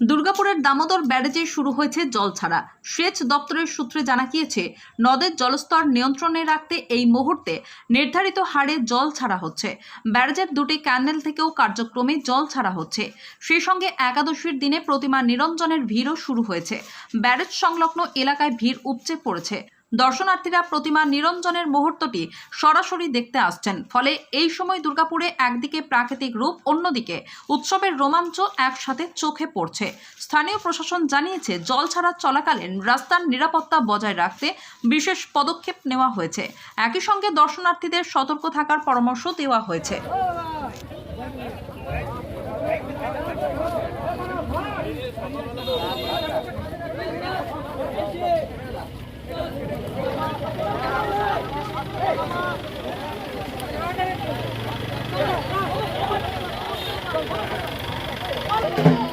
দুর্গাপুরের দামোদর ব্যারেজে শুরু হয়েছে জল ছাড়া। সেচ দপ্তরের সূত্রে জানা গিয়েছে, নদের জলস্তর নিয়ন্ত্রণে রাখতে এই মুহূর্তে নির্ধারিত হারে জল ছাড়া হচ্ছে। ব্যারেজের দুটি ক্যানেল থেকেও কার্যক্রমে জল ছাড়া হচ্ছে। সেই সঙ্গে একাদশীর দিনে প্রতিমা নিরঞ্জনের ভিড়ও শুরু হয়েছে। ব্যারেজ সংলগ্ন এলাকায় ভিড় উপচে পড়েছে। দর্শনার্থীরা প্রতিমা নিরঞ্জনের মুহূর্তটি সরাসরি দেখতে আসছেন। ফলে এই সময় দুর্গাপুরে একদিকে প্রাকৃতিক রূপ, অন্যদিকে উৎসবের রোমাঞ্চ একসাথে চোখে পড়ছে। স্থানীয় প্রশাসন জানিয়েছে, জল ছাড়া চলাকালীন রাস্তার নিরাপত্তা বজায় রাখতে বিশেষ পদক্ষেপ নেওয়া হয়েছে। একই সঙ্গে দর্শনার্থীদের সতর্ক থাকার পরামর্শ দেওয়া হয়েছে। Hey!